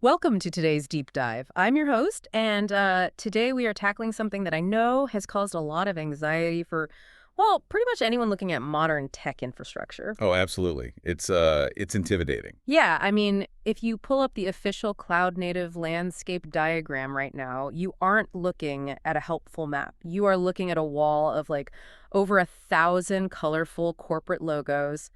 Welcome to today's deep dive. I'm your host, and today we are tackling something that I know has caused a lot of anxiety for, well, pretty much anyone looking at modern tech infrastructure. Oh, absolutely. It's intimidating. Yeah, I mean, if you pull up the official cloud-native landscape diagram right now, you aren't looking at a helpful map. You are looking at a wall of like over 1,000 colorful corporate logos.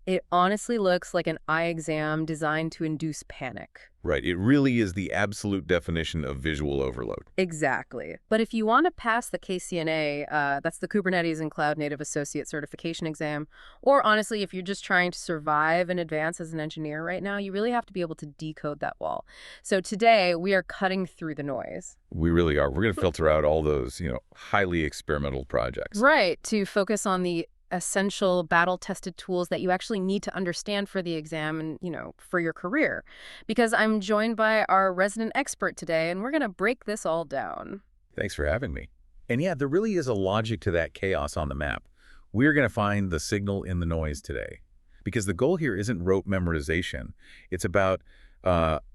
It honestly looks like an eye exam designed to induce panic. Right. It really is the absolute definition of visual overload. Exactly. But if you want to pass the KCNA, that's the Kubernetes and Cloud Native Associate Certification exam, or honestly, if you're just trying to survive and advance as an engineer right now, you really have to be able to decode that wall. So today, we are cutting through the noise. We really are. We're going to filter out all those, highly experimental projects. Right, to focus on the essential battle-tested tools that you actually need to understand for the exam and, for your career. Because I'm joined by our resident expert today, and we're going to break this all down. Thanks for having me. And yeah, there really is a logic to that chaos on the map. We're going to find the signal in the noise today. Because the goal here isn't rote memorization. It's about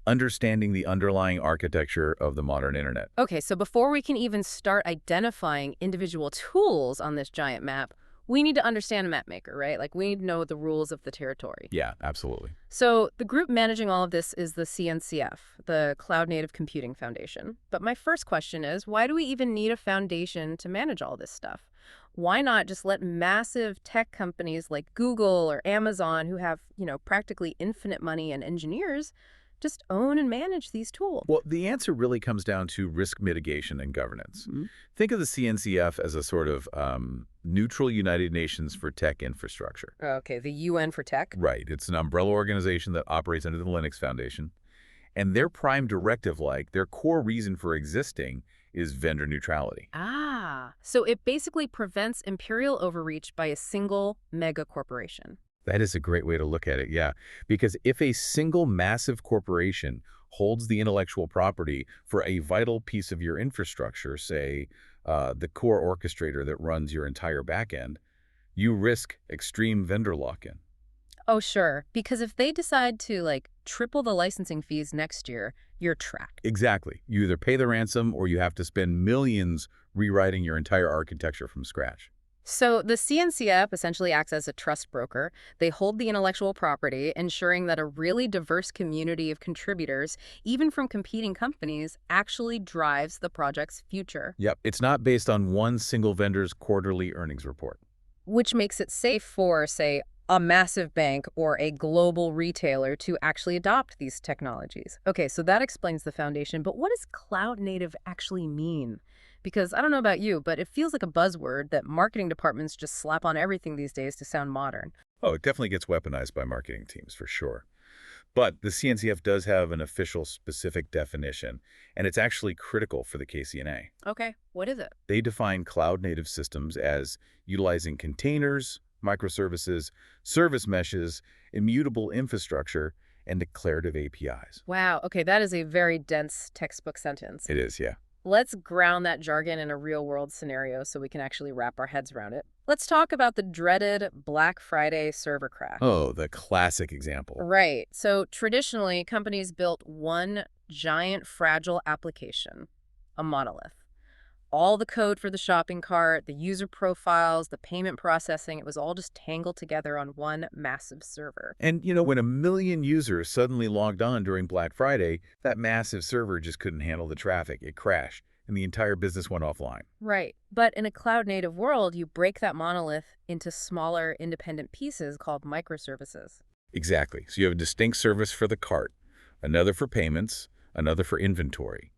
understanding the underlying architecture of the modern internet. Okay, so before we can even start identifying individual tools on this giant map, we need to understand a map maker, right? Like, we need to know the rules of the territory. Yeah, absolutely. So the group managing all of this is the CNCF, the Cloud Native Computing Foundation. But my first question is, why do we even need a foundation to manage all this stuff? Why not just let massive tech companies like Google or Amazon, who have, practically infinite money and engineers, just own and manage these tools? Well, the answer really comes down to risk mitigation and governance. Think of the CNCF as a sort of neutral United Nations for tech infrastructure. Okay, the UN for tech? Right. It's an umbrella organization that operates under the Linux Foundation. And their prime directive, their core reason for existing, is vendor neutrality. Ah, so it basically prevents imperial overreach by a single mega corporation. That is a great way to look at it, yeah. Because if a single massive corporation holds the intellectual property for a vital piece of your infrastructure, say the core orchestrator that runs your entire backend, you risk extreme vendor lock-in. Oh, sure. Because if they decide to, triple the licensing fees next year, you're trapped. Exactly. You either pay the ransom or you have to spend millions rewriting your entire architecture from scratch. So the CNCF essentially acts as a trust broker. They hold the intellectual property, ensuring that a really diverse community of contributors, even from competing companies, actually drives the project's future. Yep. It's not based on one single vendor's quarterly earnings report. Which makes it safe for, say, a massive bank or a global retailer to actually adopt these technologies. Okay, so that explains the foundation, but what does cloud native actually mean? Because I don't know about you, but it feels like a buzzword that marketing departments just slap on everything these days to sound modern. Oh, it definitely gets weaponized by marketing teams, for sure. But the CNCF does have an official specific definition, and it's actually critical for the KCNA. Okay, what is it? They define cloud-native systems as utilizing containers, microservices, service meshes, immutable infrastructure, and declarative APIs. Wow, okay, that is a very dense textbook sentence. It is, yeah. Let's ground that jargon in a real-world scenario so we can actually wrap our heads around it. Let's talk about the dreaded Black Friday server crash. Oh, the classic example. Right. So traditionally, companies built one giant fragile application, a monolith. All the code for the shopping cart, the user profiles, the payment processing, it was all just tangled together on one massive server. And, when 1 million users suddenly logged on during Black Friday, that massive server just couldn't handle the traffic. It crashed, and the entire business went offline. Right. But in a cloud-native world, you break that monolith into smaller, independent pieces called microservices. Exactly. So you have a distinct service for the cart, another for payments, another for inventory.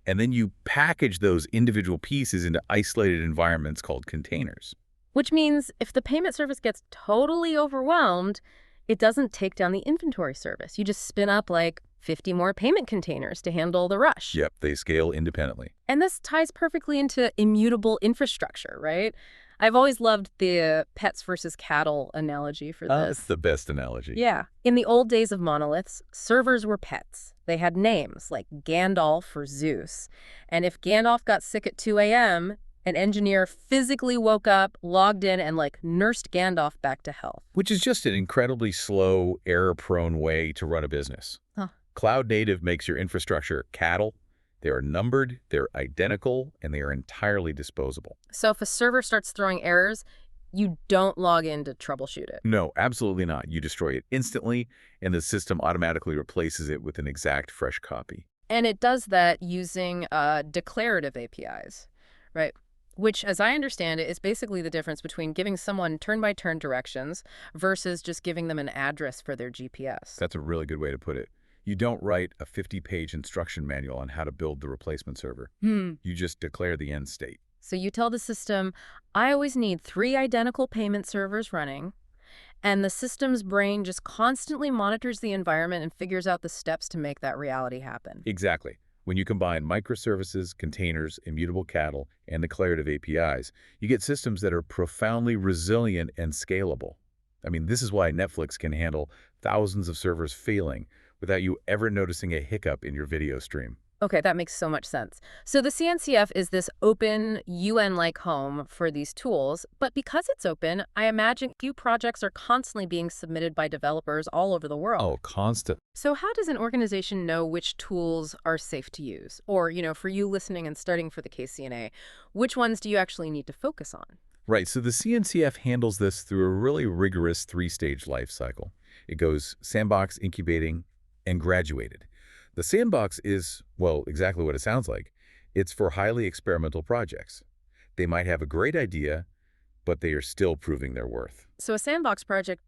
And then you package those individual pieces into isolated environments called containers. Which means if the payment service gets totally overwhelmed, it doesn't take down the inventory service. You just spin up 50 more payment containers to handle the rush. Yep, they scale independently. And this ties perfectly into immutable infrastructure, right? I've always loved the pets versus cattle analogy for this. That's the best analogy. Yeah. In the old days of monoliths, servers were pets. They had names like Gandalf or Zeus. And if Gandalf got sick at 2 a.m., an engineer physically woke up, logged in, and nursed Gandalf back to health. Which is just an incredibly slow, error-prone way to run a business. Huh. Cloud native makes your infrastructure cattle. They are numbered, they're identical, and they are entirely disposable. So if a server starts throwing errors, you don't log in to troubleshoot it. No, absolutely not. You destroy it instantly, and the system automatically replaces it with an exact fresh copy. And it does that using declarative APIs, right? Which, as I understand it, is basically the difference between giving someone turn-by-turn directions versus just giving them an address for their GPS. That's a really good way to put it. You don't write a 50-page instruction manual on how to build the replacement server. You just declare the end state. So you tell the system, I always need 3 identical payment servers running, and the system's brain just constantly monitors the environment and figures out the steps to make that reality happen. Exactly. When you combine microservices, containers, immutable cattle, and declarative APIs, you get systems that are profoundly resilient and scalable. I mean, this is why Netflix can handle thousands of servers failing without you ever noticing a hiccup in your video stream. Okay, that makes so much sense. So the CNCF is this open, UN-like home for these tools, but because it's open, I imagine few projects are constantly being submitted by developers all over the world. Oh, constant. So how does an organization know which tools are safe to use? Or, for you listening and studying for the KCNA, which ones do you actually need to focus on? Right, so the CNCF handles this through a really rigorous 3-stage life cycle. It goes Sandbox, Incubating, and Graduated. The Sandbox is, well, exactly what it sounds like. It's for highly experimental projects. They might have a great idea, but they are still proving their worth. So a sandbox project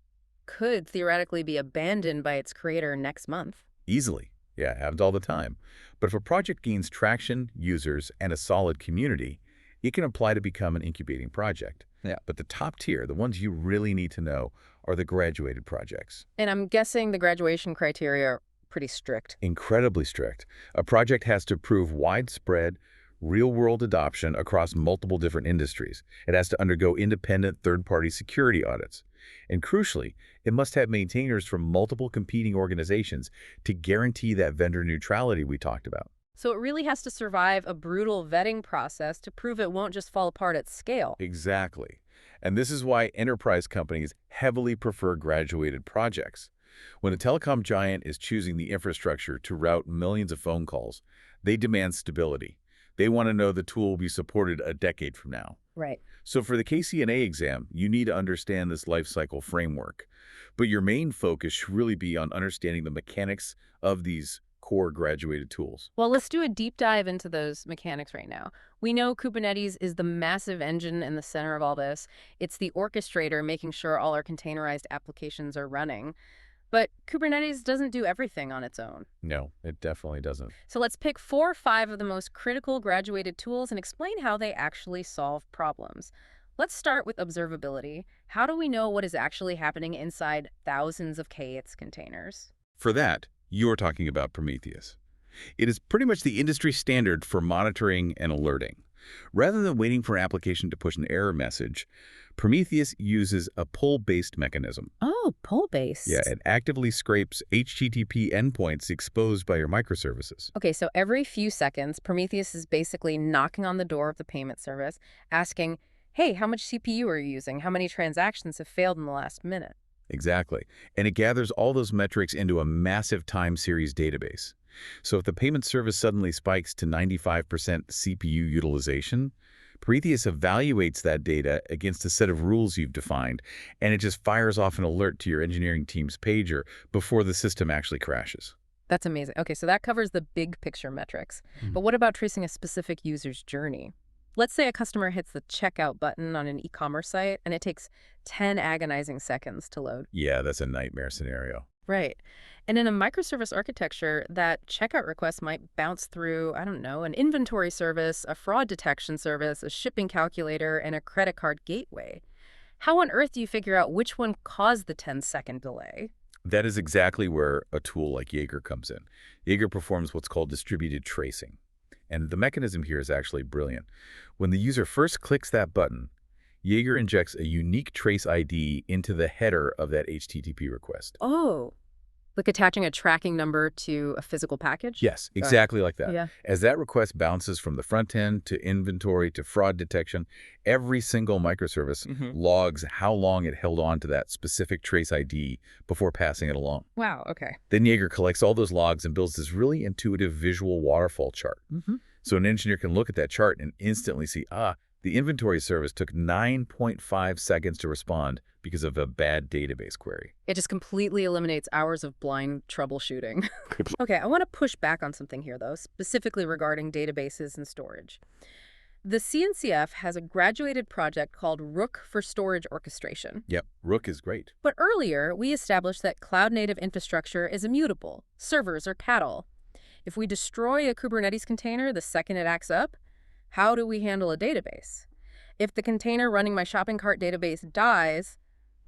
could theoretically be abandoned by its creator next month. Easily. Yeah, it happens all the time. But if a project gains traction, users, and a solid community, it can apply to become an incubating project. Yeah. But the top tier, the ones you really need to know, are the graduated projects. And I'm guessing the graduation criteria are pretty strict. Incredibly strict. A project has to prove widespread, real-world adoption across multiple different industries. It has to undergo independent third-party security audits. And crucially, it must have maintainers from multiple competing organizations to guarantee that vendor neutrality we talked about. So it really has to survive a brutal vetting process to prove it won't just fall apart at scale. Exactly. And this is why enterprise companies heavily prefer graduated projects. When a telecom giant is choosing the infrastructure to route millions of phone calls, they demand stability. They want to know the tool will be supported a decade from now. Right. So for the KCNA exam, you need to understand this lifecycle framework. But your main focus should really be on understanding the mechanics of these core graduated tools. Well, let's do a deep dive into those mechanics right now. We know Kubernetes is the massive engine in the center of all this. It's the orchestrator making sure all our containerized applications are running. But Kubernetes doesn't do everything on its own. No, it definitely doesn't. So let's pick 4 or 5 of the most critical graduated tools and explain how they actually solve problems. Let's start with observability. How do we know what is actually happening inside thousands of K8s containers? For that, you're talking about Prometheus. It is pretty much the industry standard for monitoring and alerting. Rather than waiting for an application to push an error message, Prometheus uses a pull-based mechanism. Oh, pull-based. Yeah, it actively scrapes HTTP endpoints exposed by your microservices. Okay, so every few seconds, Prometheus is basically knocking on the door of the payment service, asking, hey, how much CPU are you using? How many transactions have failed in the last minute? Exactly. And it gathers all those metrics into a massive time series database. So if the payment service suddenly spikes to 95% CPU utilization, Prometheus evaluates that data against a set of rules you've defined, and it just fires off an alert to your engineering team's pager before the system actually crashes. That's amazing. Okay, so that covers the big picture metrics. But what about tracing a specific user's journey? Let's say a customer hits the checkout button on an e-commerce site, and it takes 10 agonizing seconds to load. Yeah, that's a nightmare scenario. Right. And in a microservice architecture, that checkout request might bounce through, I don't know, an inventory service, a fraud detection service, a shipping calculator, and a credit card gateway. How on earth do you figure out which one caused the 10-second delay? That is exactly where a tool like Jaeger comes in. Jaeger performs what's called distributed tracing. And the mechanism here is actually brilliant. When the user first clicks that button, Jaeger injects a unique trace ID into the header of that HTTP request. Oh, Like attaching a tracking number to a physical package? Yes, Got it. exactly like that. Yeah. As that request bounces from the front end to inventory to fraud detection, every single microservice logs how long it held on to that specific trace ID before passing it along. Wow, okay. Then Jaeger collects all those logs and builds this really intuitive visual waterfall chart. So an engineer can look at that chart and instantly see, the inventory service took 9.5 seconds to respond because of a bad database query. It just completely eliminates hours of blind troubleshooting. Okay, I want to push back on something here, though, specifically regarding databases and storage. The CNCF has a graduated project called Rook for Storage Orchestration. Yep, Rook is great. But earlier, we established that cloud-native infrastructure is immutable. Servers are cattle. If we destroy a Kubernetes container the second it acts up, how do we handle a database? If the container running my shopping cart database dies,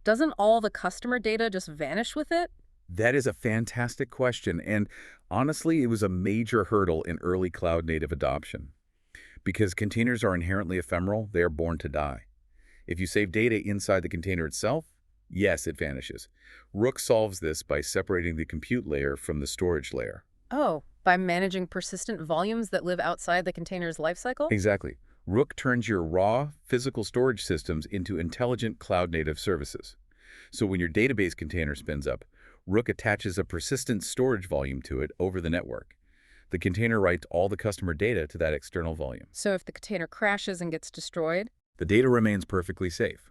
doesn't all the customer data just vanish with it? That is a fantastic question, and honestly, it was a major hurdle in early cloud-native adoption. Because containers are inherently ephemeral, they are born to die. If you save data inside the container itself, yes, it vanishes. Rook solves this by separating the compute layer from the storage layer. Oh, by managing persistent volumes that live outside the container's lifecycle? Exactly. Rook turns your raw, physical storage systems into intelligent cloud-native services. So when your database container spins up, Rook attaches a persistent storage volume to it over the network. The container writes all the customer data to that external volume. So if the container crashes and gets destroyed? The data remains perfectly safe.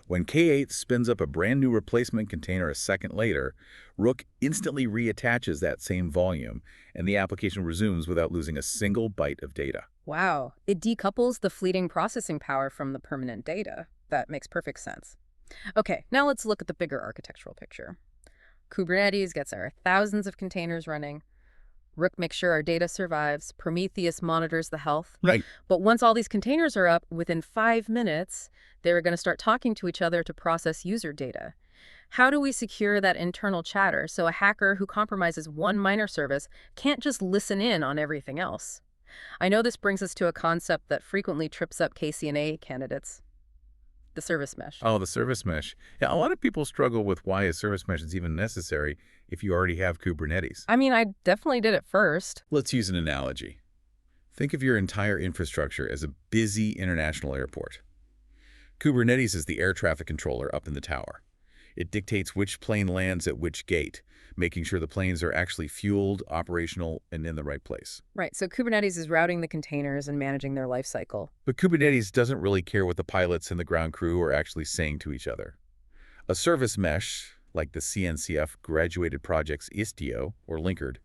When K8 spins up a brand new replacement container a second later, Rook instantly reattaches that same volume, and the application resumes without losing a single byte of data. Wow, it decouples the fleeting processing power from the permanent data. That makes perfect sense. Okay, now let's look at the bigger architectural picture. Kubernetes gets our thousands of containers running. Rook makes sure our data survives. Prometheus monitors the health. Right. But once all these containers are up, within 5 minutes, they're going to start talking to each other to process user data. How do we secure that internal chatter so a hacker who compromises one minor service can't just listen in on everything else? I know this brings us to a concept that frequently trips up KCNA candidates. The service mesh. Oh, the service mesh. Yeah, a lot of people struggle with why a service mesh is even necessary if you already have Kubernetes. I mean, I definitely did it first. Let's use an analogy. Think of your entire infrastructure as a busy international airport. Kubernetes is the air traffic controller up in the tower. It dictates which plane lands at which gate, making sure the planes are actually fueled, operational, and in the right place. Right, so Kubernetes is routing the containers and managing their life cycle. But Kubernetes doesn't really care what the pilots and the ground crew are actually saying to each other. A service mesh, like the CNCF graduated project's Istio, or Linkerd,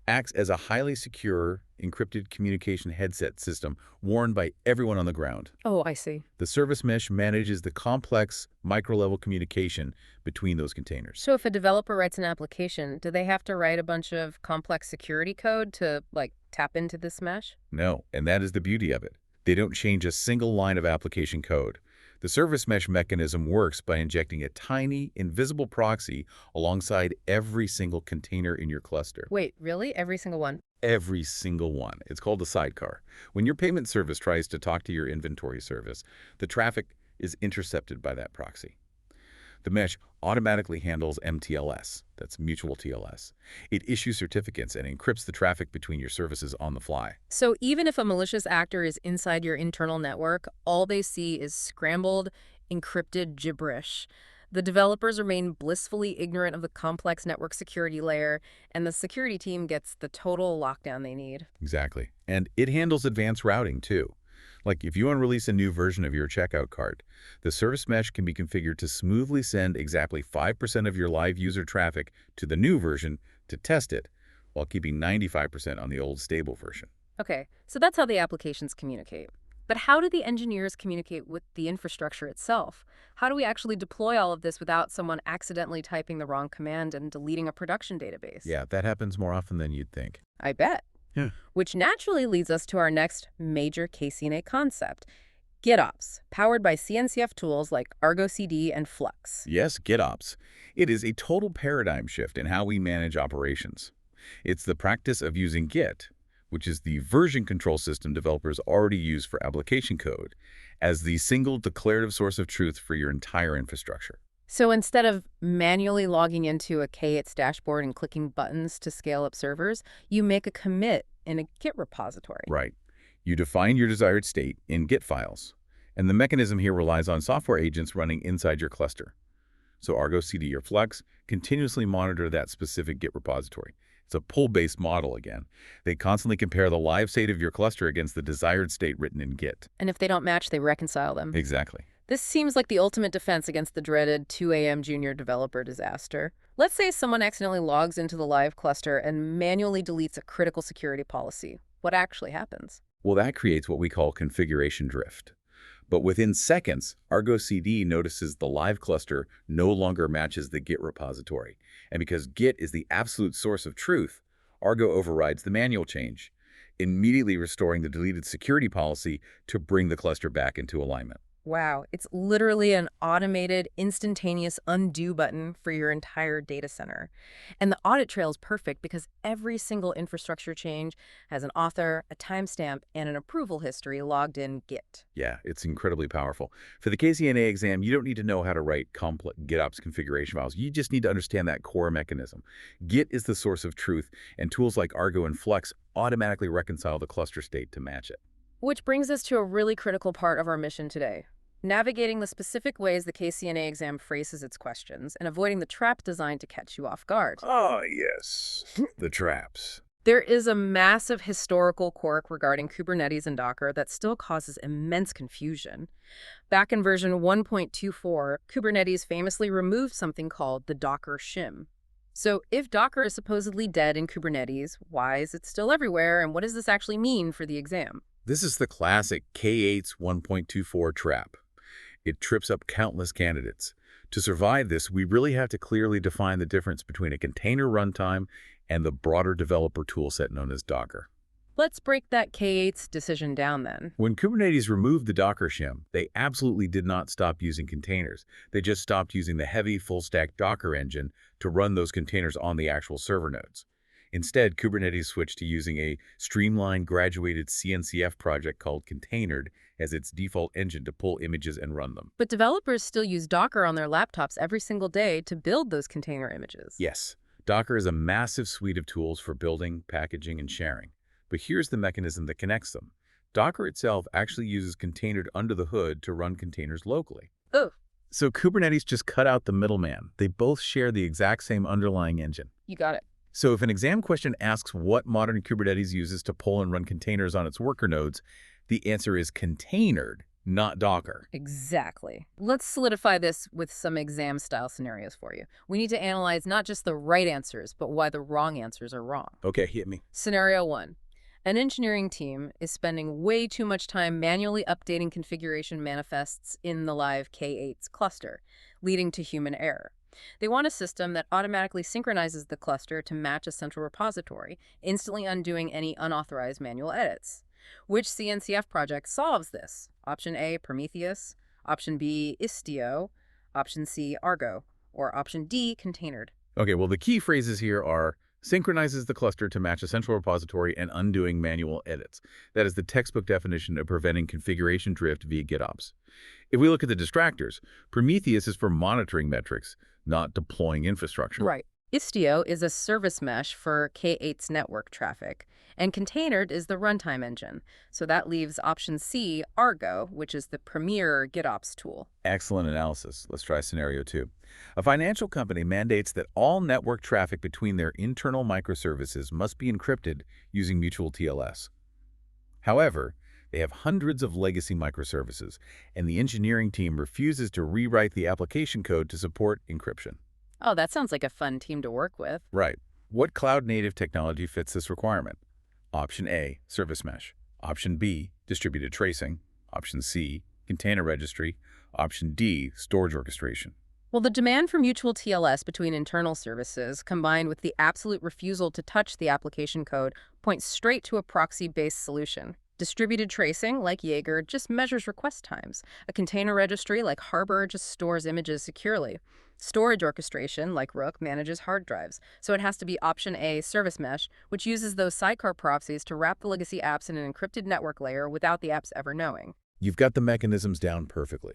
acts as a highly secure, encrypted communication headset system worn by everyone on the ground. Oh, I see. The service mesh manages the complex, micro-level communication between those containers. So if a developer writes an application, do they have to write a bunch of complex security code to, tap into this mesh? No, and that is the beauty of it. They don't change a single line of application code. The service mesh mechanism works by injecting a tiny, invisible proxy alongside every single container in your cluster. Wait, really? Every single one? Every single one. It's called a sidecar. When your payment service tries to talk to your inventory service, the traffic is intercepted by that proxy. The mesh automatically handles MTLS, that's mutual TLS. It issues certificates and encrypts the traffic between your services on the fly. So even if a malicious actor is inside your internal network, all they see is scrambled, encrypted gibberish. The developers remain blissfully ignorant of the complex network security layer, and the security team gets the total lockdown they need. Exactly. And it handles advanced routing, too. Like if you want to release a new version of your checkout cart, the service mesh can be configured to smoothly send exactly 5% of your live user traffic to the new version to test it, while keeping 95% on the old stable version. Okay, so that's how the applications communicate. But how do the engineers communicate with the infrastructure itself? How do we actually deploy all of this without someone accidentally typing the wrong command and deleting a production database? Yeah, that happens more often than you'd think. I bet. Yeah. Which naturally leads us to our next major KCNA concept, GitOps, powered by CNCF tools like Argo CD and Flux. Yes, GitOps. It is a total paradigm shift in how we manage operations. It's the practice of using Git, which is the version control system developers already use for application code, as the single declarative source of truth for your entire infrastructure. So instead of manually logging into a K8s dashboard and clicking buttons to scale up servers, you make a commit in a Git repository. Right. You define your desired state in Git files, and the mechanism here relies on software agents running inside your cluster. So Argo CD or Flex continuously monitor that specific Git repository. It's a pull-based model again. They constantly compare the live state of your cluster against the desired state written in Git. And if they don't match, they reconcile them. Exactly. This seems like the ultimate defense against the dreaded 2 a.m. junior developer disaster. Let's say someone accidentally logs into the live cluster and manually deletes a critical security policy. What actually happens? Well, that creates what we call configuration drift. But within seconds, Argo CD notices the live cluster no longer matches the Git repository. And because Git is the absolute source of truth, Argo overrides the manual change, immediately restoring the deleted security policy to bring the cluster back into alignment. Wow, it's literally an automated, instantaneous undo button for your entire data center. And the audit trail is perfect because every single infrastructure change has an author, a timestamp, and an approval history logged in Git. Yeah, it's incredibly powerful. For the KCNA exam, you don't need to know how to write complex GitOps configuration files. You just need to understand that core mechanism. Git is the source of truth, and tools like Argo and Flex automatically reconcile the cluster state to match it. Which brings us to a really critical part of our mission today. Navigating the specific ways the KCNA exam phrases its questions and avoiding the trap designed to catch you off guard. Ah, yes, the traps. There is a massive historical quirk regarding Kubernetes and Docker that still causes immense confusion. Back in version 1.24, Kubernetes famously removed something called the Docker shim. So if Docker is supposedly dead in Kubernetes, why is it still everywhere, and what does this actually mean for the exam? This is the classic K8s 1.24 trap. It trips up countless candidates. To survive this, we really have to clearly define the difference between a container runtime and the broader developer toolset known as Docker. Let's break that K8's decision down then. When Kubernetes removed the Docker shim, they absolutely did not stop using containers. They just stopped using the heavy full-stack Docker engine to run those containers on the actual server nodes. Instead, Kubernetes switched to using a streamlined, graduated CNCF project called Containered as its default engine to pull images and run them. But developers still use Docker on their laptops every single day to build those container images. Yes, Docker is a massive suite of tools for building, packaging, and sharing. But here's the mechanism that connects them. Docker itself actually uses Containered under the hood to run containers locally. Oh, So Kubernetes just cut out the middleman. They both share the exact same underlying engine. you got it. So if an exam question asks what modern Kubernetes uses to pull and run containers on its worker nodes, the answer is Containered, not Docker. Exactly. Let's solidify this with some exam-style scenarios for you. We need to analyze not just the right answers, but why the wrong answers are wrong. Okay, hit me. Scenario 1. An engineering team is spending way too much time manually updating configuration manifests in the live K8s cluster, leading to human error. They want a system that automatically synchronizes the cluster to match a central repository, instantly undoing any unauthorized manual edits. Which CNCF project solves this? Option A, Prometheus. Option B, Istio. Option C, Argo. Or option D, Containered. Okay, well, the key phrases here are synchronizes the cluster to match a central repository and undoing manual edits. That is the textbook definition of preventing configuration drift via GitOps. If we look at the distractors, Prometheus is for monitoring metrics, not deploying infrastructure. Right. Istio is a service mesh for K8's network traffic, and Containered is the runtime engine. So that leaves option C, Argo, which is the premier GitOps tool. Excellent analysis. Let's try scenario 2. A financial company mandates that all network traffic between their internal microservices must be encrypted using mutual TLS. However, they have hundreds of legacy microservices, and the engineering team refuses to rewrite the application code to support encryption. Oh, that sounds like a fun team to work with. Right. What cloud-native technology fits this requirement? Option A, service mesh. Option B, distributed tracing. Option C, container registry. Option D, storage orchestration. Well, the demand for mutual TLS between internal services, combined with the absolute refusal to touch the application code, points straight to a proxy-based solution. Distributed tracing, like Jaeger, just measures request times. A container registry, like Harbor, just stores images securely. Storage orchestration, like Rook, manages hard drives. So it has to be option A, service mesh, which uses those sidecar proxies to wrap the legacy apps in an encrypted network layer without the apps ever knowing. You've got the mechanisms down perfectly.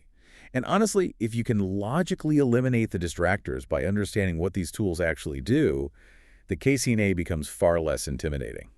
And honestly, if you can logically eliminate the distractors by understanding what these tools actually do, the KCNA becomes far less intimidating.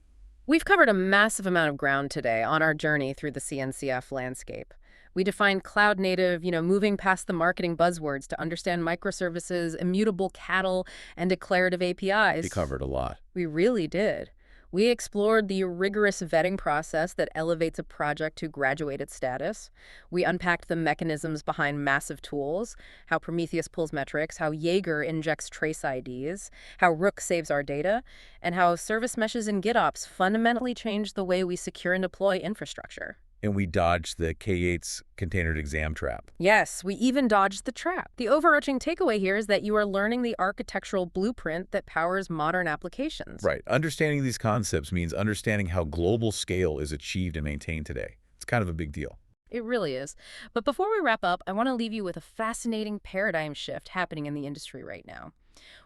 We've covered a massive amount of ground today on our journey through the CNCF landscape. We defined cloud native, moving past the marketing buzzwords to understand microservices, immutable cattle, and declarative We APIs. covered a lot. We really did. We explored the rigorous vetting process that elevates a project to graduated status. We unpacked the mechanisms behind massive tools, how Prometheus pulls metrics, how Jaeger injects trace IDs, how Rook saves our data, and how service meshes in GitOps fundamentally change the way we secure and deploy infrastructure. And we dodged the K8's containered exam trap. Yes, we even dodged the trap. The overarching takeaway here is that you are learning the architectural blueprint that powers modern applications. Right. Understanding these concepts means understanding how global scale is achieved and maintained today. It's kind of a big deal. It really is. But before we wrap up, I want to leave you with a fascinating paradigm shift happening in the industry right now.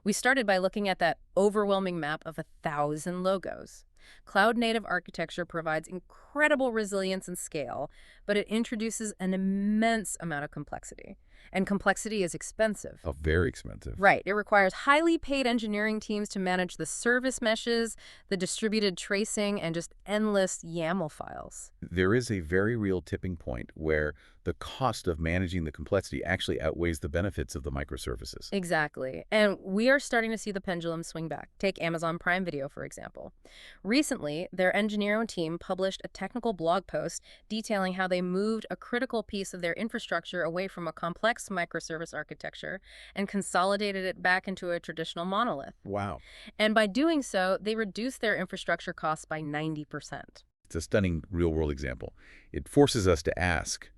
We started by looking at that overwhelming map of 1,000 logos. Cloud-native architecture provides incredible resilience and scale, but it introduces an immense amount of complexity. And complexity is expensive. Oh, very expensive. Right. It requires highly paid engineering teams to manage the service meshes, the distributed tracing, and just endless YAML files. There is a very real tipping point where the cost of managing the complexity actually outweighs the benefits of the microservices. Exactly. And we are starting to see the pendulum swing back. Take Amazon Prime Video, for example. Recently, their engineering team published a technical blog post detailing how they moved a critical piece of their infrastructure away from a complex microservice architecture and consolidated it back into a traditional monolith. Wow. And by doing so, they reduced their infrastructure costs by 90%. It's a stunning real-world example. It forces us to ask,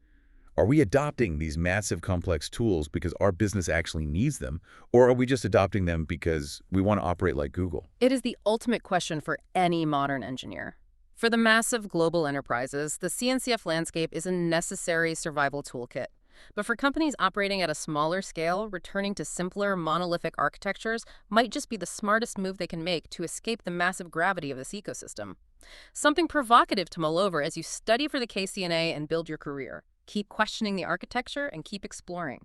are we adopting these massive complex tools because our business actually needs them, or are we just adopting them because we want to operate like Google? It is the ultimate question for any modern engineer. For the massive global enterprises, the CNCF landscape is a necessary survival toolkit. But for companies operating at a smaller scale, returning to simpler, monolithic architectures might just be the smartest move they can make to escape the massive gravity of this ecosystem. Something provocative to mull over as you study for the KCNA and build your career. Keep questioning the architecture and keep exploring.